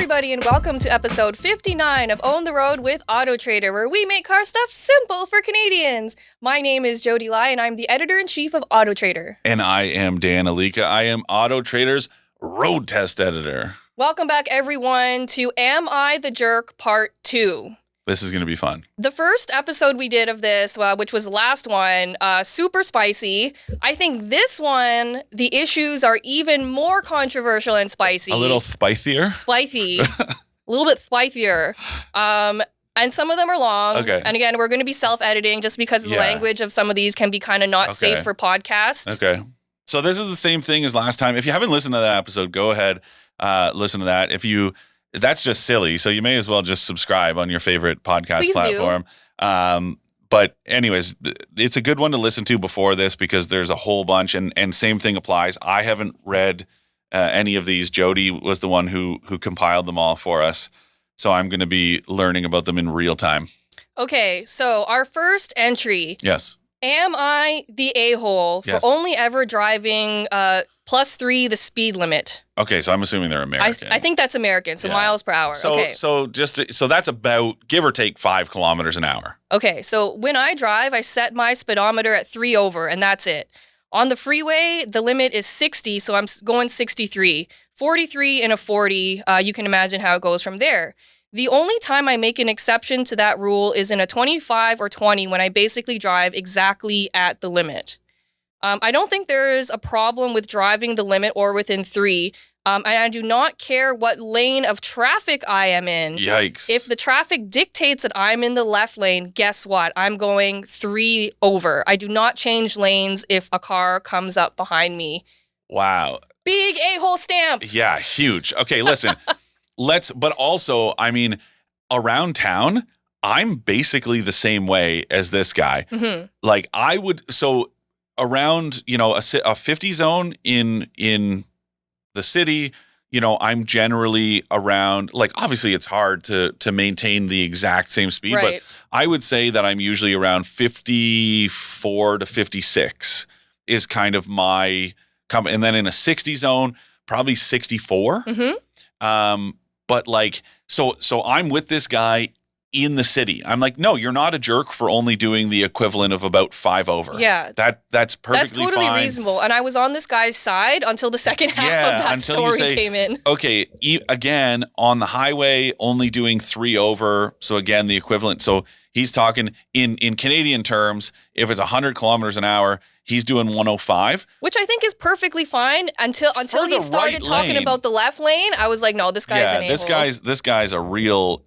everybody, and welcome to episode 59 of Own the Road with AutoTrader, where we make car stuff simple for Canadians. My name is Jodi Lai, and I'm the Editor-in-Chief of AutoTrader. And I am Dan Ilika. I am AutoTrader's road test editor. Welcome back, everyone, to Am I the Jerk Part 2. This is going to be fun. The first episode we did of this, which was the last one, super spicy. I think this one, the issues are even more controversial and spicy. A little spicier? Spicy. A little bit spicier. And some of them are long. Okay. And again, we're going to be self-editing just because the language of some of these can be kind of not safe for podcasts. Okay. So this is the same thing as last time. If you haven't listened to that episode, go ahead, listen to that. That's just silly, so you may as well just subscribe on your favorite podcast platform. But anyways, it's a good one to listen to before this because there's a whole bunch, and same thing applies. I haven't read any of these. Jodi was the one who compiled them all for us, so I'm going to be learning about them in real time. Okay, so our first entry. Yes. Am I the a-hole for only ever driving +3 the speed limit? Okay, so I'm assuming they're American. I think that's American, so miles per hour. So that's about give or take 5 kilometers an hour. Okay, so when I drive, I set my speedometer at 3 over, and that's it. On the freeway, the limit is 60, so I'm going 63. 43 and a 40, you can imagine how it goes from there. The only time I make an exception to that rule is in a 25 or 20 when I basically drive exactly at the limit. I don't think there's a problem with driving the limit or within 3. And I do not care what lane of traffic I am in. Yikes. If the traffic dictates that I'm in the left lane, guess what? I'm going 3 over. I do not change lanes if a car comes up behind me. Wow. Big a-hole stamp. Yeah, huge. Okay, listen. But also, I mean, around town, I'm basically the same way as this guy. Mm-hmm. Like around, a 50 zone in the city, I'm generally around, like, obviously it's hard to maintain the exact same speed, right. But I would say that I'm usually around 54 to 56 is kind of my, and then in a 60 zone, probably 64. Mm-hmm. But like, so I'm with this guy in the city. I'm like, no, you're not a jerk for only doing the equivalent of about 5 over. Yeah. That's perfectly fine. That's totally reasonable. And I was on this guy's side until the second half of that story came in. Okay, again, on the highway, only doing 3 over. So again, the equivalent. So he's talking in Canadian terms, if it's 100 kilometers an hour, he's doing 105. Which I think is perfply fine until he started talking about the left lane. I was like, no, this guy's an a-hole. This guy's a real,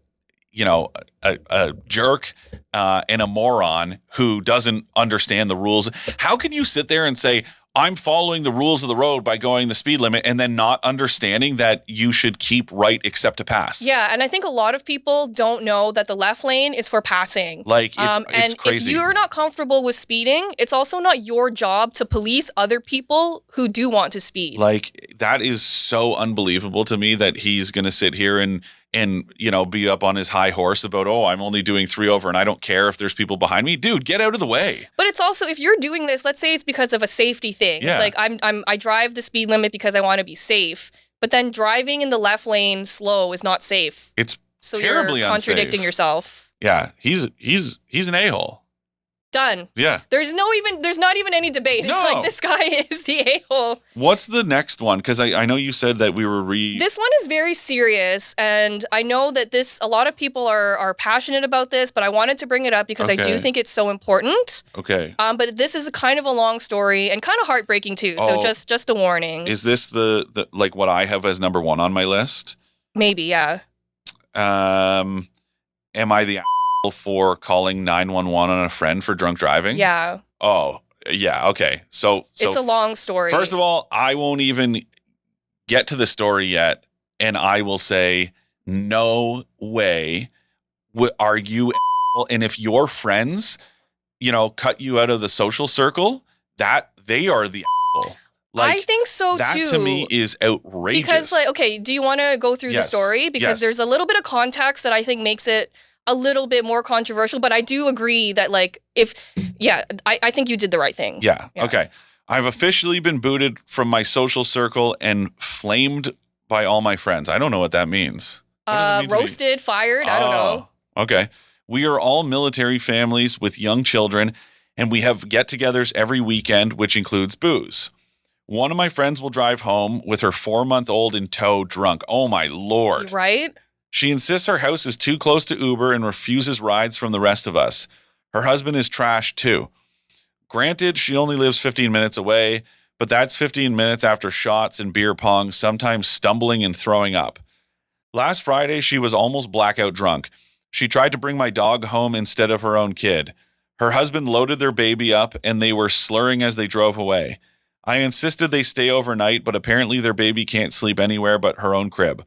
a jerk and a moron who doesn't understand the rules. How can you sit there and say, I'm following the rules of the road by going the speed limit and then not understanding that you should keep right except to pass? Yeah, and I think a lot of people don't know that the left lane is for passing. Like, it's crazy. If you're not comfortable with speeding, it's also not your job to police other people who do want to speed. Like, that is so unbelievable to me that he's going to sit here and be up on his high horse about, I'm only doing 3 over and I don't care if there's people behind me. Dude, get out of the way. But it's also, if you're doing this, let's say it's because of a safety thing. Yeah. It's like, I drive the speed limit because I want to be safe. But then driving in the left lane slow is not safe. It's so terribly you're contradicting unsafe. Yourself. Yeah, he's an a-hole. Done. Yeah. There's not even any debate. No. It's like, this guy is the a-hole. What's the next one? Because I know you said that we were This one is very serious, and I know that a lot of people are passionate about this, but I wanted to bring it up because I do think it's so important. Okay. But this is kind of a long story and kind of heartbreaking too. So just a warning. Is this the like what I have as number 1 on my list? Maybe, yeah. Am I the for calling 911 on a friend for drunk driving? Yeah. Oh, yeah. Okay. So it's a long story. First of all, I won't even get to the story yet, and I will say, no way are you and if your friends, cut you out of the social circle, that they are the Like, I think so that too. That to me is outrageous. Because okay, do you want to go through the story? Because there's a little bit of context that I think makes it a little bit more controversial, but I do agree that I think you did the right thing. Yeah. Okay. I've officially been booted from my social circle and flamed by all my friends. I don't know what that means. What does it mean to me? Roasted, fired, I don't know. Okay. We are all military families with young children, and we have get-togethers every weekend, which includes booze. One of my friends will drive home with her 4-month-old in tow drunk. Oh, my Lord. Right? She insists her house is too close to Uber and refuses rides from the rest of us. Her husband is trash, too. Granted, she only lives 15 minutes away, but that's 15 minutes after shots and beer pong, sometimes stumbling and throwing up. Last Friday, she was almost blackout drunk. She tried to bring my dog home instead of her own kid. Her husband loaded their baby up, and they were slurring as they drove away. I insisted they stay overnight, but apparently their baby can't sleep anywhere but her own crib.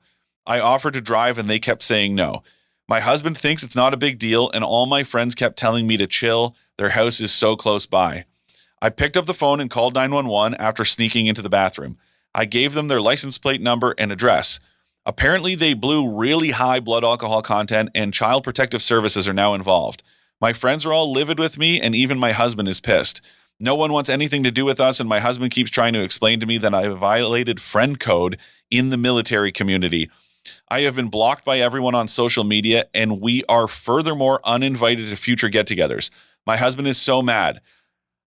I offered to drive, and they kept saying no. My husband thinks it's not a big deal, and all my friends kept telling me to chill. Their house is so close by. I picked up the phone and called 911 after sneaking into the bathroom. I gave them their license plate number and address. Apparently, they blew really high blood alcohol content, and Child Protective Services are now involved. My friends are all livid with me, and even my husband is pissed. No one wants anything to do with us, and my husband keeps trying to explain to me that I violated friend code in the military community. I have been blocked by everyone on social media, and we are furthermore uninvited to future get-togethers. My husband is so mad.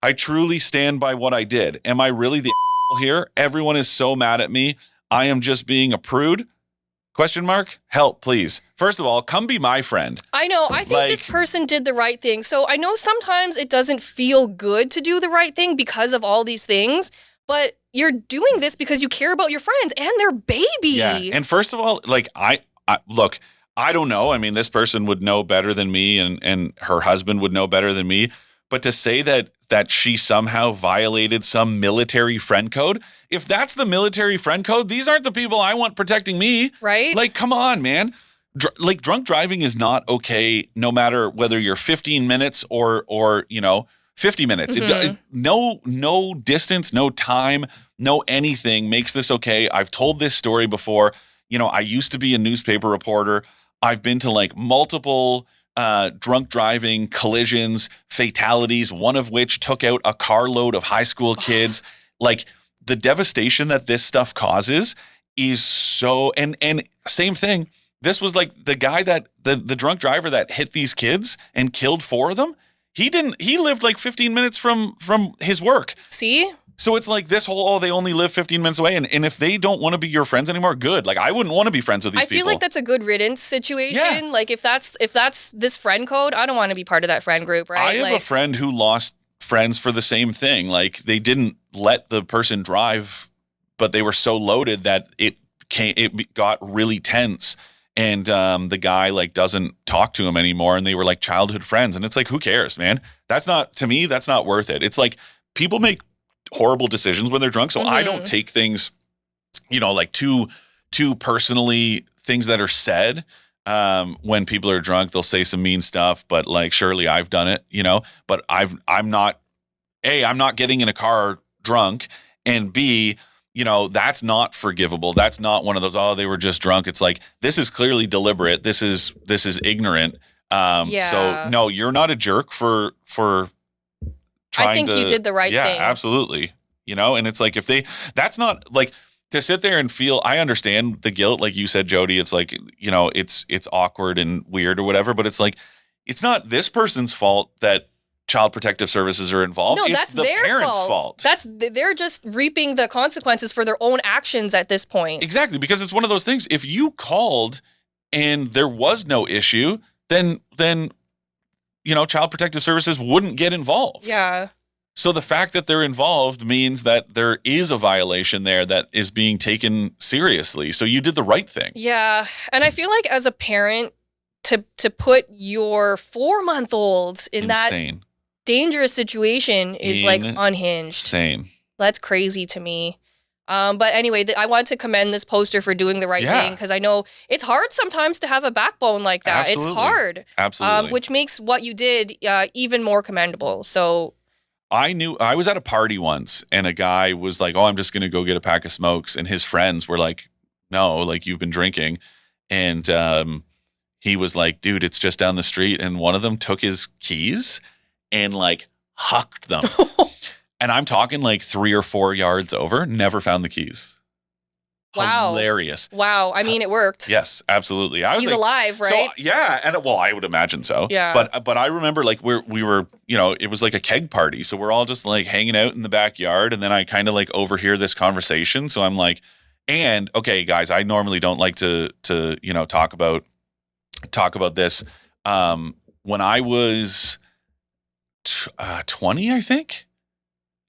I truly stand by what I did. Am I really the here? Everyone is so mad at me. I am just being a prude? Question mark? Help, please. First of all, come be my friend. I know. I think this person did the right thing. So I know sometimes it doesn't feel good to do the right thing because of all these things, but you're doing this because you care about your friends and their baby. Yeah. And first of all, like, I look, I don't know. I mean, this person would know better than me, and her husband would know better than me. But to say that she somehow violated some military friend code, if that's the military friend code, these aren't the people I want protecting me. Right? Like, come on, man. Drunk driving is not okay, no matter whether you're 15 minutes or 50 minutes. Mm-hmm. No distance, no time, no anything makes this okay. I've told this story before. I used to be a newspaper reporter. I've been to like multiple drunk driving collisions, fatalities, one of which took out a carload of high school kids. Like, the devastation that this stuff causes is so, and same thing. This was like the guy that the drunk driver that hit these kids and killed 4 of them. He lived like 15 minutes from his work. See? So it's like this whole, they only live 15 minutes away. And if they don't want to be your friends anymore, good. Like, I wouldn't want to be friends with these people. I feel like that's a good riddance situation. Yeah. Like, if that's this friend code, I don't want to be part of that friend group, right? I have a friend who lost friends for the same thing. Like, they didn't let the person drive, but they were so loaded that it got really tense. And the guy like doesn't talk to him anymore, and they were like childhood friends. And it's like, who cares, man? That's not worth it. It's like, people make horrible decisions when they're drunk. So I don't take things, like too personally, things that are said. When people are drunk, they'll say some mean stuff, but like, surely I've done it, but I'm not getting in a car drunk, and B, that's not forgivable. That's not one of those, they were just drunk. It's like, this is clearly deliberate. This is ignorant. So no, you're not a jerk for trying I think you did the right thing. Yeah, absolutely. And it's like, that's not like to sit there and feel, I understand the guilt. Like you said, Jodi, it's like, it's awkward and weird or whatever, but it's like, it's not this person's fault that Child Protective Services are involved. No, it's that's the their parents' fault. They're just reaping the consequences for their own actions at this point. Exactly, because it's one of those things. If you called and there was no issue, then Child Protective Services wouldn't get involved. Yeah. So the fact that they're involved means that there is a violation there that is being taken seriously. So you did the right thing. Yeah, and I feel like as a parent, to put your 4-month-old in that dangerous situation is like unhinged. Insane. That's crazy to me. But anyway, I wanted to commend this poster for doing the right thing, because I know it's hard sometimes to have a backbone like that. Absolutely. It's hard. Absolutely. Which makes what you did even more commendable. So I was at a party once, and a guy was like, I'm just going to go get a pack of smokes. And his friends were like, no, like, you've been drinking. And he was like, dude, it's just down the street. And one of them took his keys and like hucked them. And I'm talking like 3 or 4 yards over, never found the keys. Wow. Hilarious. Wow. I mean, it worked. Yes, absolutely. He's alive, right? So, yeah, and well, I would imagine so. Yeah. But I remember like we were, it was like a keg party, so we're all just like hanging out in the backyard, and then I kind of like overhear this conversation. So I'm like, and okay, guys, I normally don't like to talk about this. When I was 20, I think.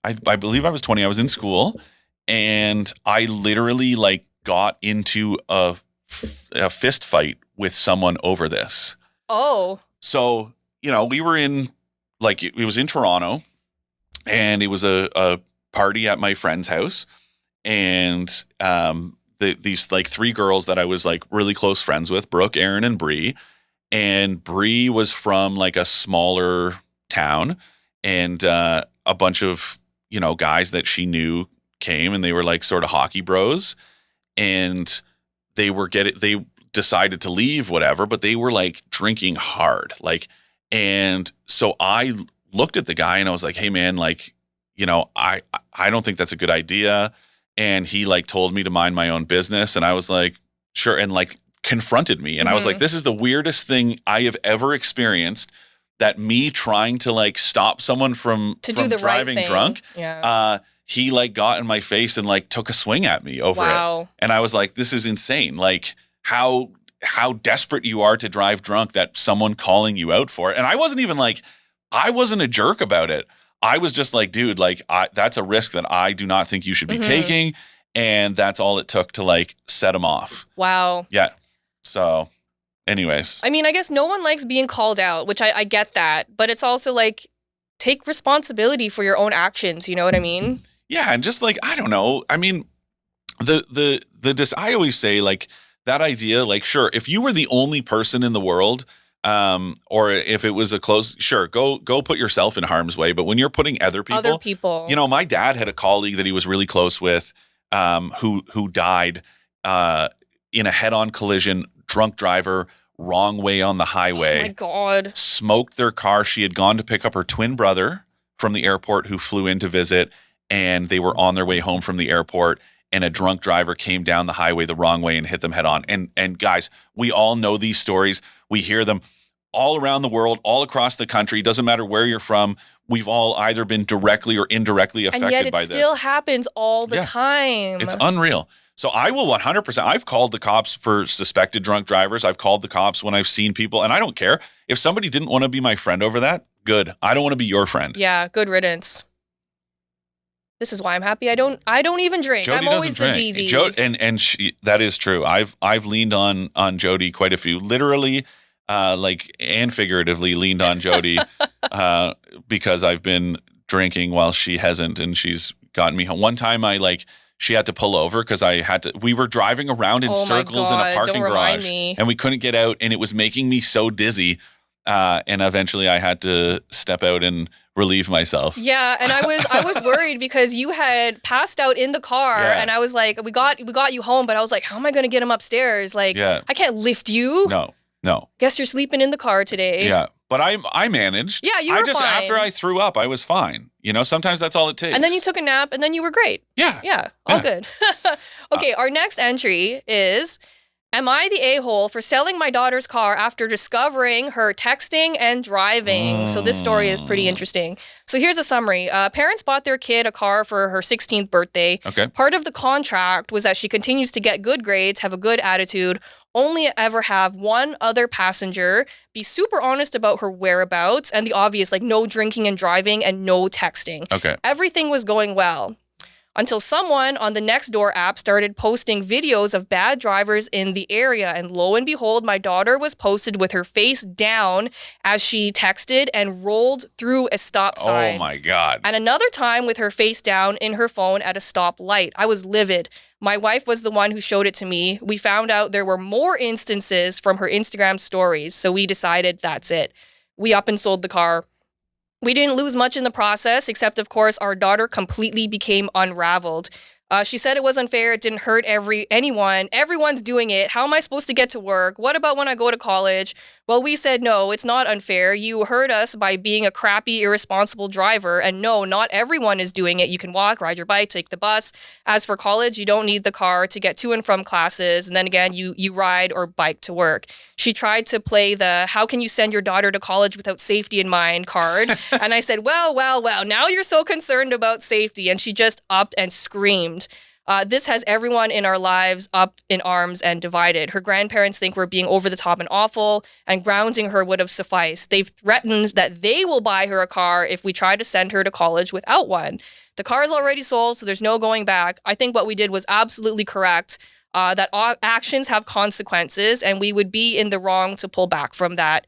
I believe I was 20. I was in school, and I literally like got into a fist fight with someone over this. Oh. So, we were in, like, it was in Toronto, and it was a party at my friend's house, and these like three girls that I was like really close friends with, Brooke, Aaron, and Bree. And Bree was from like a smaller town, and a bunch of guys that she knew came, and they were like sort of hockey bros, and they decided to leave, whatever, but they were like drinking hard, like, and so I looked at the guy and I was like, hey man, like, I don't think that's a good idea. And he like told me to mind my own business, and I was like, sure, and like confronted me, and I was like, this is the weirdest thing I have ever experienced, that me trying to like stop someone from driving drunk. Yeah. He like got in my face and like took a swing at me over it. And I was like, this is insane. Like how desperate you are to drive drunk that someone calling you out for it. And I wasn't even like, I wasn't a jerk about it. I was just like, dude, like that's a risk that I do not think you should be taking. And that's all it took to like set him off. Wow. Yeah. So anyways. I mean, I guess no one likes being called out, which I get that. But it's also like, take responsibility for your own actions. You know what I mean? Yeah. And just like, I don't know. I mean, I always say like that idea, like, sure, if you were the only person in the world, or if it was a close, sure, go put yourself in harm's way. But when you're putting other people, my dad had a colleague that he was really close with, who died, in a head-on collision, drunk driver, wrong way on the highway. Oh my God. Smoked their car. She had gone to pick up her twin brother from the airport who flew in to visit, and they were on their way home from the airport, and a drunk driver came down the highway the wrong way and hit them head on. And guys, we all know these stories. We hear them all around the world, all across the country. Doesn't matter where you're from. We've all either been directly or indirectly affected by this. And yet it still happens all the time. It's unreal. So I will 100%. I've called the cops for suspected drunk drivers. I've called the cops when I've seen people, and I don't care. If somebody didn't want to be my friend over that, good. I don't want to be your friend. Yeah, good riddance. This is why I'm happy I don't even drink. Jodi I'm always the DD. And that is true. I've leaned on Jodi quite a few, literally, and figuratively leaned on Jodi, because I've been drinking while she hasn't, and she's gotten me home. One time she had to pull over because we were driving around in circles in a parking garage, and we couldn't get out, and it was making me so dizzy. And eventually I had to step out and relieve myself. Yeah, and I was worried because you had passed out in the car, and I was like, we got you home, but I was like, how am I going to get him upstairs? Like, I can't lift you. No. Guess you're sleeping in the car today. Yeah, but I managed. Yeah, you were fine. After I threw up, I was fine. Sometimes that's all it takes. And then you took a nap, and then you were great. Yeah. All good. Okay, our next entry is, am I the a-hole for selling my daughter's car after discovering her texting and driving? So this story is pretty interesting. So here's a summary. Parents bought their kid a car for her 16th birthday. Okay. Part of the contract was that she continues to get good grades, have a good attitude, only ever have one other passenger, be super honest about her whereabouts, and the obvious, like no drinking and driving and no texting. Okay. Everything was going well. Until someone on the Nextdoor app started posting videos of bad drivers in the area. And lo and behold, my daughter was posted with her face down as she texted and rolled through a stop sign. Oh my God. And another time with her face down in her phone at a stoplight. I was livid. My wife was the one who showed it to me. We found out there were more instances from her Instagram stories. So we decided that's it. We up and sold the car. We didn't lose much in the process, except, of course, our daughter completely became unraveled. She said it was unfair. It didn't hurt anyone. Everyone's doing it. How am I supposed to get to work? What about when I go to college? Well, we said, no, it's not unfair. You hurt us by being a crappy, irresponsible driver. And no, not everyone is doing it. You can walk, ride your bike, take the bus. As for college, you don't need the car to get to and from classes. And then again, you ride or bike to work. She tried to play the how can you send your daughter to college without safety in mind card. And I said, well, now you're so concerned about safety. And she just upped and screamed. This has everyone in our lives up in arms and divided. Her grandparents think we're being over the top and awful, and grounding her would have sufficed. They've threatened that they will buy her a car if we try to send her to college without one. The car is already sold, so there's no going back. I think what we did was absolutely correct, that actions have consequences, and we would be in the wrong to pull back from that.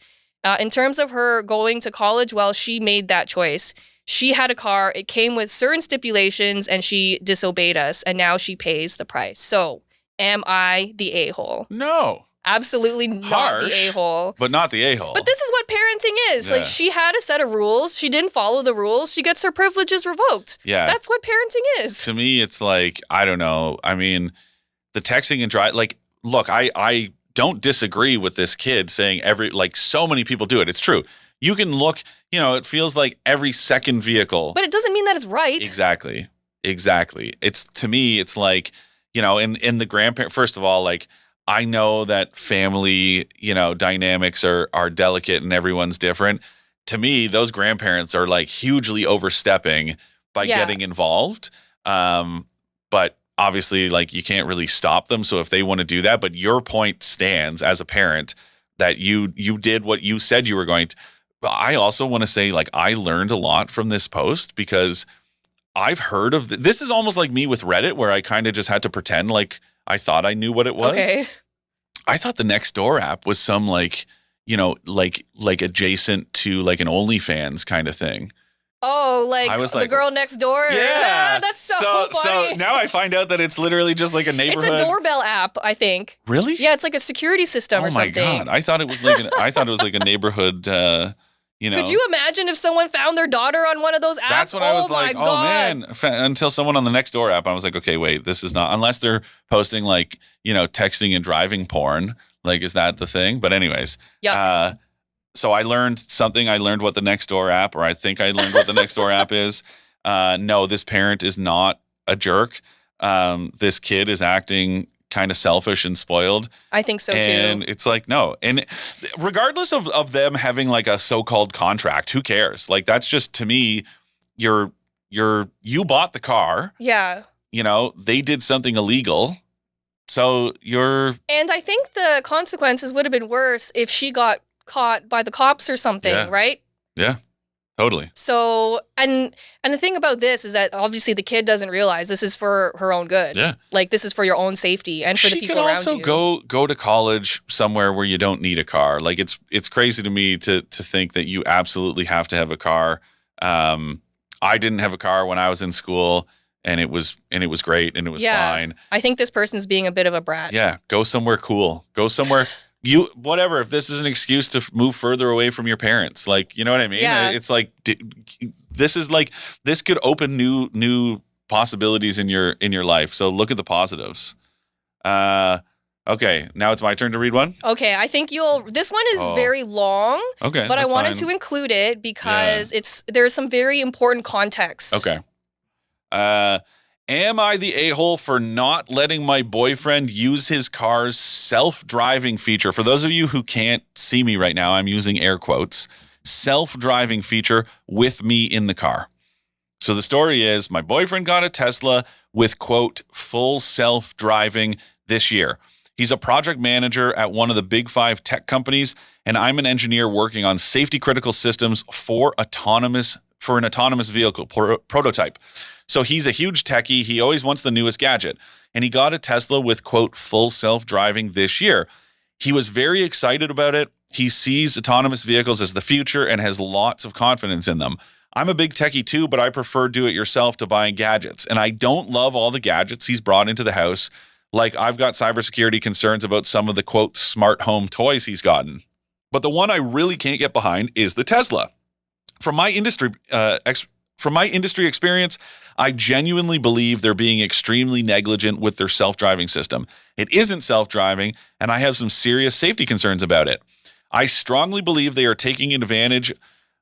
In terms of her going to college, well, she made that choice. She had a car, it came with certain stipulations, and she disobeyed us, and now she pays the price. So, am I the a-hole? No. Absolutely not Harsh, the a-hole. But not the a-hole. But this is what parenting is. Like, she had a set of rules. She didn't follow the rules. She gets her privileges revoked. Yeah. That's what parenting is. To me, it's like, I don't know. I mean, the texting and drive, like, look, I don't disagree with this kid saying so many people do it. It's true. You can look, it feels like every second vehicle. But it doesn't mean that it's right. Exactly. To me, it's like, in the grandparent, first of all, like, I know that family, dynamics are delicate and everyone's different. To me, those grandparents are like hugely overstepping by getting involved. But obviously, like, you can't really stop them. So if they want to do that, but your point stands as a parent that you did what you said you were going to. I also want to say, like, I learned a lot from this post because I've heard of this is almost like me with Reddit, where I kind of just had to pretend like I thought I knew what it was. Okay. I thought the Nextdoor app was some like adjacent to like an OnlyFans kind of thing. Oh, like, I was the girl next door? Yeah. That's so funny. So now I find out that it's literally just like a neighborhood. It's a doorbell app, I think. Really? Yeah, it's like a security system or something. Oh my God. I thought it was like a neighborhood, Could you imagine if someone found their daughter on one of those apps? That's when I was like, oh man, until someone on the Nextdoor app, I was like, okay, wait, this is not, unless they're posting like, texting and driving porn. Like, is that the thing? But anyways, so I learned something. I learned what the Nextdoor app, or I think I learned what the Nextdoor app is. No, this parent is not a jerk. This kid is acting kind of selfish and spoiled. I think so too. And it's like, no. And regardless of them having like a so-called contract, who cares? Like, that's just, to me, you bought the car. Yeah. They did something illegal. So And I think the consequences would have been worse if she got caught by the cops or something, right? Yeah. Totally. So, and the thing about this is that obviously the kid doesn't realize this is for her own good. Yeah. Like, this is for your own safety and for the people around you. She could also go to college somewhere where you don't need a car. Like, it's crazy to me to think that you absolutely have to have a car. I didn't have a car when I was in school, and it was great and it was fine. I think this person's being a bit of a brat. Yeah. Go somewhere cool. Go somewhere. Whatever, if this is an excuse to move further away from your parents, like, you know what I mean? Yeah. It's like, this could open new possibilities in your life. So look at the positives. Okay, now it's my turn to read one. Okay, I think this one is very long. Okay, but I wanted to include it because there's some very important context. Okay. Am I the a-hole for not letting my boyfriend use his car's self-driving feature? For those of you who can't see me right now, I'm using air quotes. Self-driving feature with me in the car. So the story is, my boyfriend got a Tesla with, quote, full self-driving this year. He's a project manager at one of the big 5 tech companies, and I'm an engineer working on safety-critical systems for an autonomous vehicle prototype. So he's a huge techie. He always wants the newest gadget. And he got a Tesla with, quote, full self-driving this year. He was very excited about it. He sees autonomous vehicles as the future and has lots of confidence in them. I'm a big techie too, but I prefer do-it-yourself to buying gadgets. And I don't love all the gadgets he's brought into the house. Like, I've got cybersecurity concerns about some of the, quote, smart home toys he's gotten. But the one I really can't get behind is the Tesla. From my industry From my industry experience, I genuinely believe they're being extremely negligent with their self-driving system. It isn't self-driving, and I have some serious safety concerns about it. I strongly believe they are taking advantage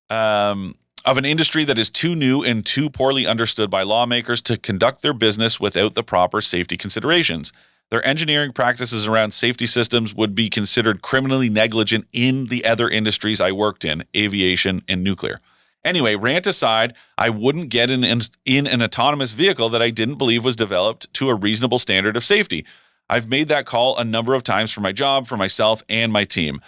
of an industry that is too new and too poorly understood by lawmakers to conduct their business without the proper safety considerations. Their engineering practices around safety systems would be considered criminally negligent in the other industries I worked in, aviation and nuclear. Anyway, rant aside, I wouldn't get in an autonomous vehicle that I didn't believe was developed to a reasonable standard of safety. I've made that call a number of times for my job, for myself, and my team,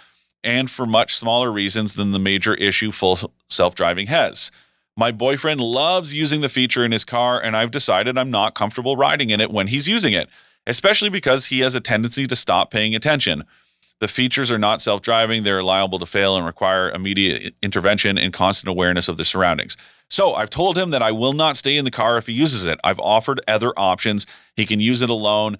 and for much smaller reasons than the major issue full self-driving has. My boyfriend loves using the feature in his car, and I've decided I'm not comfortable riding in it when he's using it, especially because he has a tendency to stop paying attention. The features are not self-driving. They're liable to fail and require immediate intervention and constant awareness of the surroundings. So I've told him that I will not stay in the car if he uses it. I've offered other options. He can use it alone,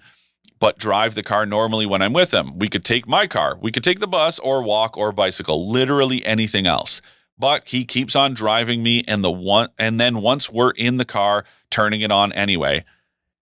but drive the car normally when I'm with him. We could take my car. We could take the bus or walk or bicycle, literally anything else. But he keeps on driving me and then once we're in the car, turning it on anyway.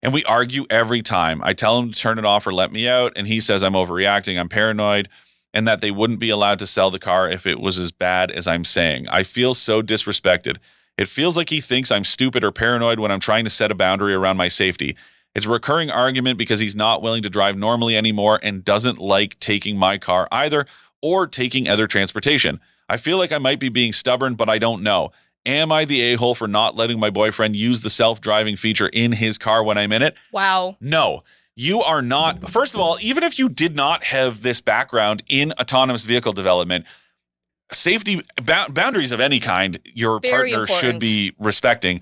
And we argue every time. I tell him to turn it off or let me out, and he says I'm overreacting, I'm paranoid, and that they wouldn't be allowed to sell the car if it was as bad as I'm saying. I feel so disrespected. It feels like he thinks I'm stupid or paranoid when I'm trying to set a boundary around my safety. It's a recurring argument because he's not willing to drive normally anymore and doesn't like taking my car either or taking other transportation. I feel like I might be being stubborn, but I don't know. Am I the a-hole for not letting my boyfriend use the self-driving feature in his car when I'm in it? Wow. No, you are not. First of all, even if you did not have this background in autonomous vehicle development, safety boundaries of any kind, your Very partner important. should be respecting.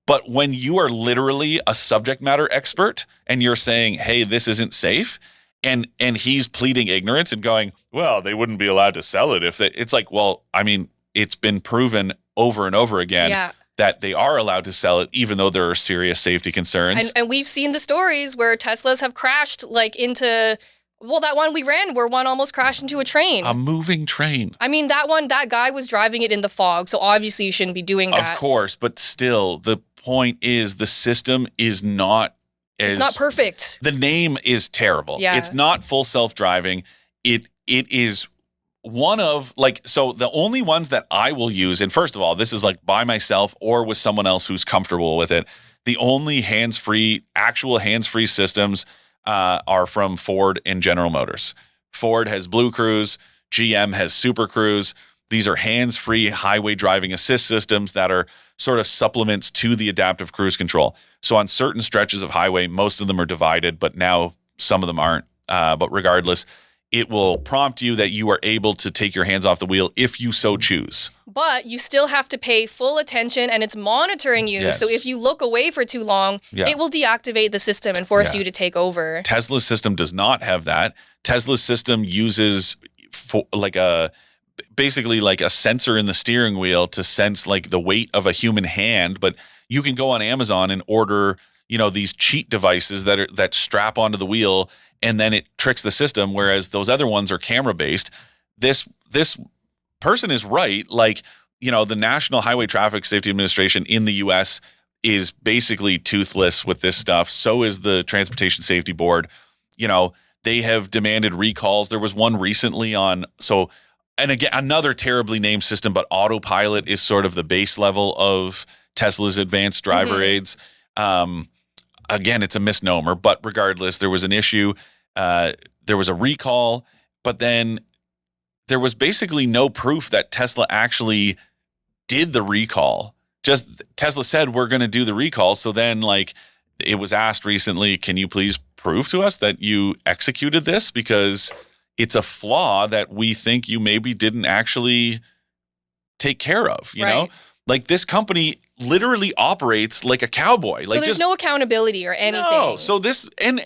But when you are literally a subject matter expert and you're saying, hey, this isn't safe, and he's pleading ignorance and going, well, they wouldn't be allowed to sell it if they, it's like, well, I mean, it's been proven over and over again that they are allowed to sell it, even though there are serious safety concerns. And we've seen the stories where Teslas have crashed into, well, that one we ran where one almost crashed into a train. A moving train. I mean, that guy was driving it in the fog, so obviously you shouldn't be doing that. Of course, but still, the point is the system is not it's not perfect. The name is terrible. Yeah. It's not full self-driving. It is one of, so the only ones that I will use, and first of all, this is by myself or with someone else who's comfortable with it. The only actual hands-free systems are from Ford and General Motors. Ford has Blue Cruise. GM has Super Cruise. These are hands-free highway driving assist systems that are sort of supplements to the adaptive cruise control. So on certain stretches of highway, most of them are divided, but now some of them aren't. But regardless, it will prompt you that you are able to take your hands off the wheel if you so choose. But you still have to pay full attention, and it's monitoring you. Yes. So if you look away for too long, it will deactivate the system and force you to take over. Tesla's system does not have that. Tesla's system uses basically a sensor in the steering wheel to sense the weight of a human hand. But you can go on Amazon and order, these cheat devices that strap onto the wheel, and then it tricks the system. Whereas those other ones are camera based. This person is right. The National Highway Traffic Safety Administration in the U.S. is basically toothless with this stuff. So is the Transportation Safety Board. They have demanded recalls. There was one recently and again, another terribly named system, but autopilot is sort of the base level of Tesla's advanced driver aids. Again, it's a misnomer, but regardless, there was an issue. There was a recall, but then there was basically no proof that Tesla actually did the recall. Just Tesla said, we're going to do the recall. So then it was asked recently, can you please prove to us that you executed this? Because it's a flaw that we think you maybe didn't actually take care of, you know? This company literally operates like a cowboy. So there's no accountability or anything. No. So this, and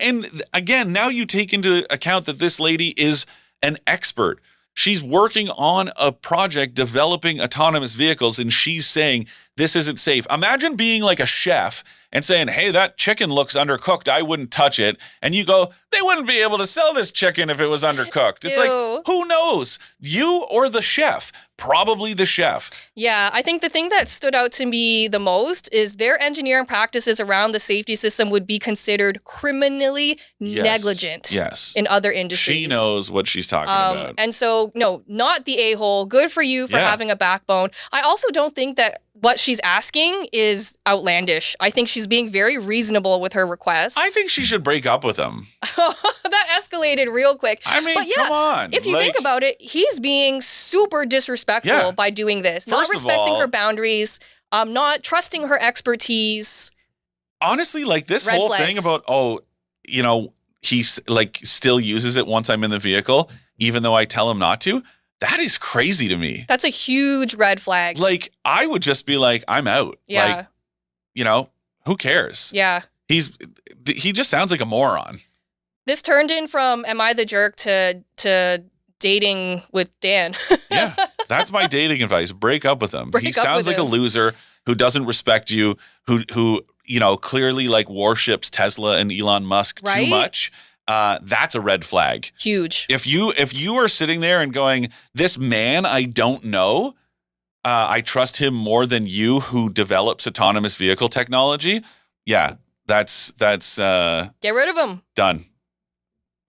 again, now you take into account that this lady is an expert. She's working on a project developing autonomous vehicles, and she's saying this isn't safe. Imagine being a chef and saying, hey, that chicken looks undercooked, I wouldn't touch it. And you go, they wouldn't be able to sell this chicken if it was undercooked. It's like, who knows? You or the chef? Probably the chef. Yeah, I think the thing that stood out to me the most is their engineering practices around the safety system would be considered criminally negligent in other industries. She knows what she's talking about. And so, no, not the a-hole. Good for you for having a backbone. I also don't think that what she's asking is outlandish. I think she's being very reasonable with her requests. I think she should break up with him. That escalated real quick. I mean, come on. If you think about it, he's being super disrespectful by doing this. Not respecting her boundaries, not trusting her expertise. Honestly, like this whole thing about, he's like still uses it once I'm in the vehicle, even though I tell him not to. That is crazy to me. That's a huge red flag. Like, I would just be like, I'm out. Yeah. Like, who cares? Yeah. He just sounds like a moron. This turned in from am I the jerk to dating with Dan. Yeah. That's my dating advice. Break up with him. He sounds like a loser who doesn't respect you, who clearly like worships Tesla and Elon Musk too much. That's a red flag. Huge. If you are sitting there and going, this man I don't know, I trust him more than you who develops autonomous vehicle technology. Yeah, that's get rid of him. Done.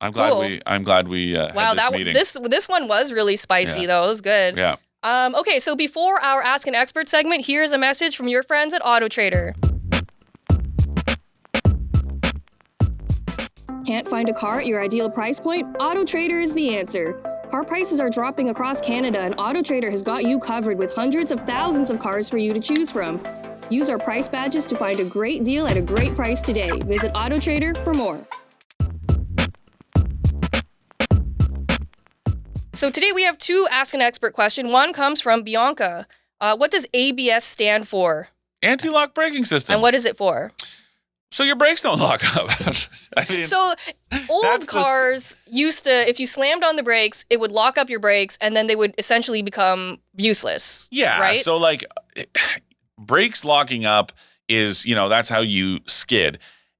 I'm glad we had this meeting. This one was really spicy though. It was good. Yeah. Okay, so before our Ask an Expert segment, here's a message from your friends at AutoTrader. Can't find a car at your ideal price point? AutoTrader is the answer. Car prices are dropping across Canada, and AutoTrader has got you covered with hundreds of thousands of cars for you to choose from. Use our price badges to find a great deal at a great price today. Visit AutoTrader for more. So today we have two Ask an Expert questions. One comes from Bianca. What does ABS stand for? Anti-lock braking system. And what is it for? So your brakes don't lock up. I mean, so old cars used to, if you slammed on the brakes, it would lock up your brakes and then they would essentially become useless. Yeah. Right? So like brakes locking up is, that's how you skid.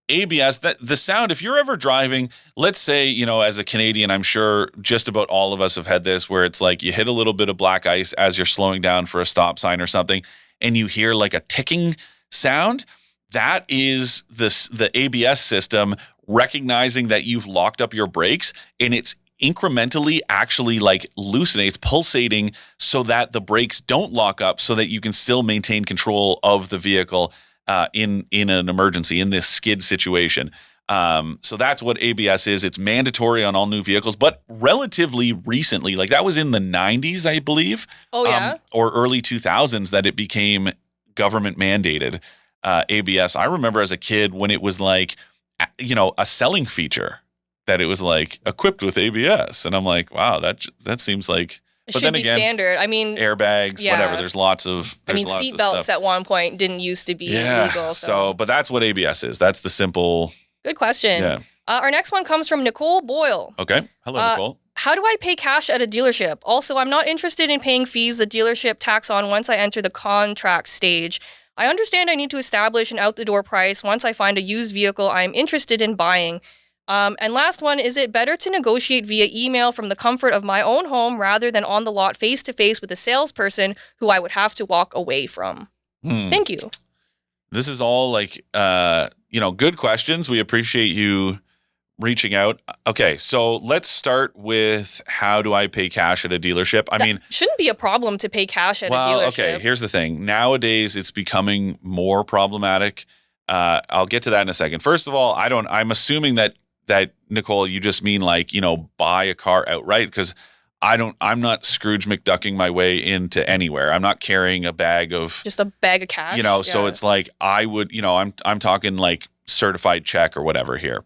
ABS, the sound, if you're ever driving, let's say, as a Canadian, I'm sure just about all of us have had this where it's like you hit a little bit of black ice as you're slowing down for a stop sign or something and you hear like a ticking sound. That is the ABS system recognizing that you've locked up your brakes, and it's incrementally actually like loosening, pulsating so that the brakes don't lock up so that you can still maintain control of the vehicle in an emergency, in this skid situation. So that's what ABS is. It's mandatory on all new vehicles, but relatively recently, like that was in the 90s, I believe. Oh, yeah? Or early 2000s that it became government mandated. ABS. I remember as a kid when it was like, a selling feature that it was like equipped with ABS. And I'm like, wow, that seems like, it should be standard. I mean, airbags, whatever. There's lots of, seat belts at one point didn't used to be legal. So, but that's what ABS is. That's the simple. Good question. Yeah. Our next one comes from Nicole Boyle. Okay. Hello, Nicole. How do I pay cash at a dealership? Also, I'm not interested in paying fees the dealership tax on once I enter the contract stage. I understand I need to establish an out-the-door price once I find a used vehicle I'm interested in buying. And last one, is it better to negotiate via email from the comfort of my own home rather than on the lot face-to-face with a salesperson who I would have to walk away from? Thank you. This is all like, good questions. We appreciate you reaching out. Okay, so let's start with how do I pay cash at a dealership? I mean, shouldn't be a problem to pay cash at a dealership. Okay, here's the thing. Nowadays, it's becoming more problematic. I'll get to that in a second. First of all, I'm assuming that Nicole, you just mean like, buy a car outright, because I'm not Scrooge McDucking my way into anywhere. I'm not carrying a bag of just a bag of cash. So it's like I would, I'm talking like certified check or whatever here.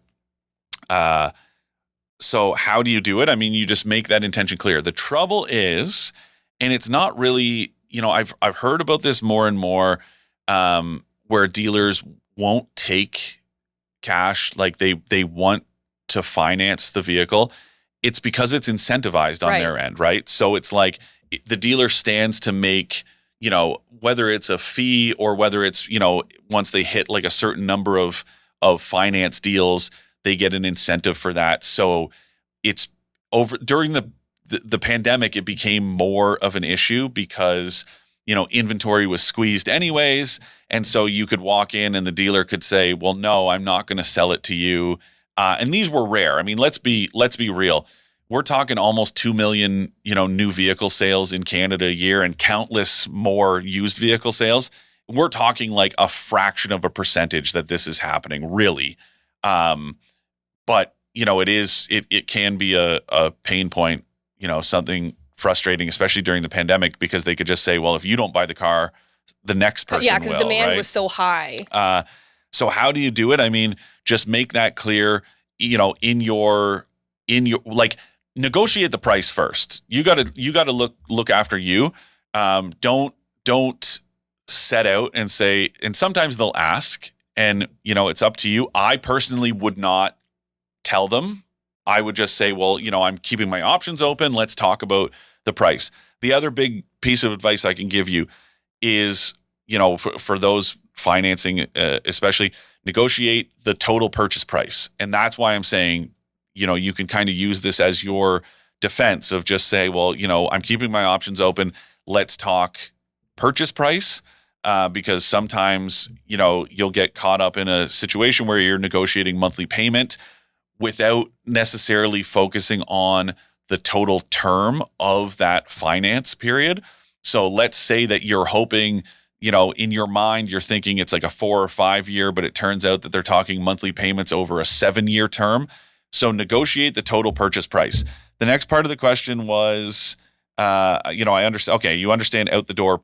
So how do you do it? I mean, you just make that intention clear. The trouble is, and it's not really, I've heard about this more and more, where dealers won't take cash, like they want to finance the vehicle. It's because it's incentivized on their end, right? So it's like the dealer stands to make, whether it's a fee or whether it's, once they hit like a certain number of finance deals, they get an incentive for that. So it's over during the pandemic, it became more of an issue because, inventory was squeezed anyways. And so you could walk in and the dealer could say, well, no, I'm not going to sell it to you. And these were rare. I mean, let's be real. We're talking almost 2 million, new vehicle sales in Canada a year and countless more used vehicle sales. We're talking like a fraction of a percentage that this is happening, really. But, it can be a pain point, something frustrating, especially during the pandemic, because they could just say, well, if you don't buy the car, the next person will. Yeah, because demand was so high. So how do you do it? I mean, just make that clear, in your like negotiate the price first. You got to look after you. Don't set out and say, and sometimes they'll ask and, it's up to you. I personally would not tell them. I would just say, well, I'm keeping my options open. Let's talk about the price. The other big piece of advice I can give you is, for those financing, especially, negotiate the total purchase price. And that's why I'm saying, you can kind of use this as your defense of just say, well, I'm keeping my options open. Let's talk purchase price. Because sometimes, you'll get caught up in a situation where you're negotiating monthly payment without necessarily focusing on the total term of that finance period. So let's say that you're hoping, in your mind, you're thinking it's like a 4 or 5 year, but it turns out that they're talking monthly payments over a 7-year term. So negotiate the total purchase price. The next part of the question was, I understand. Okay, you understand out the door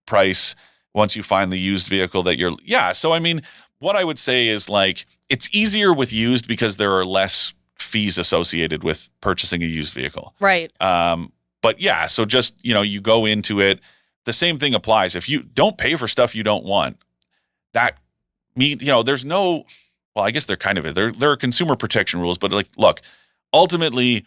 price once you find the used vehicle that so I mean, what I would say is like, it's easier with used because there are less fees associated with purchasing a used vehicle. Right. But yeah, so just, you go into it. The same thing applies. If you don't pay for stuff you don't want, that means, there's no, well, I guess there kind of is. There are consumer protection rules, but like, look, ultimately,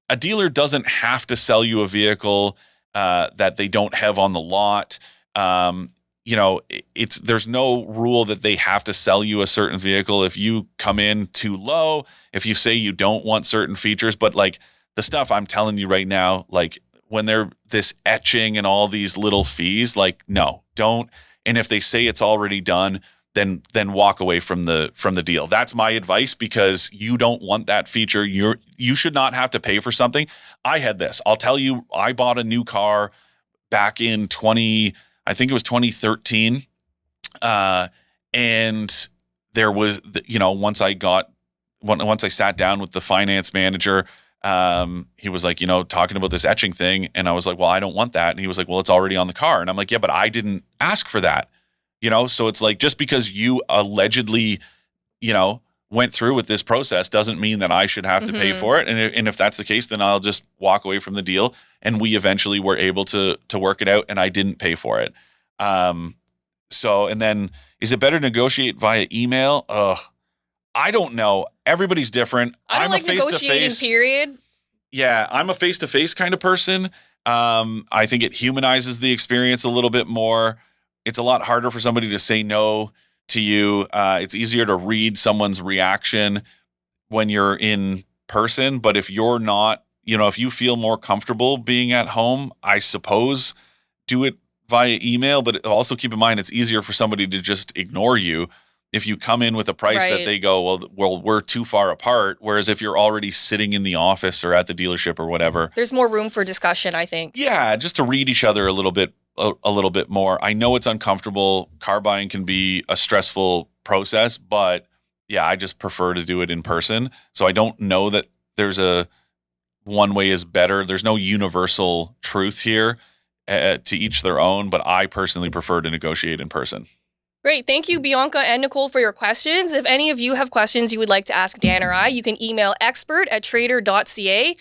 a dealer doesn't have to sell you a vehicle that they don't have on the lot. There's no rule that they have to sell you a certain vehicle if you come in too low, if you say you don't want certain features, but like the stuff I'm telling you right now, like when they're this etching and all these little fees, like, no, don't. And if they say it's already done, then walk away from the deal. That's my advice, because you don't want that feature. You should not have to pay for something. I had this. I'll tell you, I bought a new car back in 2013. And there was, once I sat down with the finance manager, he was like, talking about this etching thing. And I was like, well, I don't want that. And he was like, well, it's already on the car. And I'm like, yeah, but I didn't ask for that, so it's like, just because you allegedly, went through with this process doesn't mean that I should have to pay for it. And if that's the case, then I'll just walk away from the deal. And we eventually were able to work it out, and I didn't pay for it. So, and then is it better to negotiate via email? I don't know. Everybody's different. I'm like a negotiating period. Yeah, I'm a face-to-face kind of person. I think it humanizes the experience a little bit more. It's a lot harder for somebody to say no to you. It's easier to read someone's reaction when you're in person. But if you're not, if you feel more comfortable being at home, I suppose do it via email. But also keep in mind, it's easier for somebody to just ignore you if you come in with a price that they go, well, we're too far apart. Whereas if you're already sitting in the office or at the dealership or whatever, there's more room for discussion, I think. Yeah, just to read each other a little bit more. I know it's uncomfortable. Car buying can be a stressful process, but yeah, I just prefer to do it in person. So I don't know that there's one way is better. There's no universal truth here, to each their own, but I personally prefer to negotiate in person. Great. Thank you, Bianca and Nicole, for your questions. If any of you have questions you would like to ask Dan or I, you can email expert@trader.ca.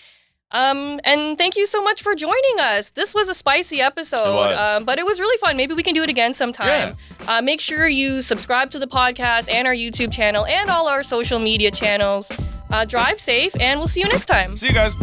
And thank you so much for joining us. This was a spicy episode, but it was really fun. Maybe we can do it again sometime. Yeah. Make sure you subscribe to the podcast and our YouTube channel and all our social media channels. Drive safe, and we'll see you next time. See you guys.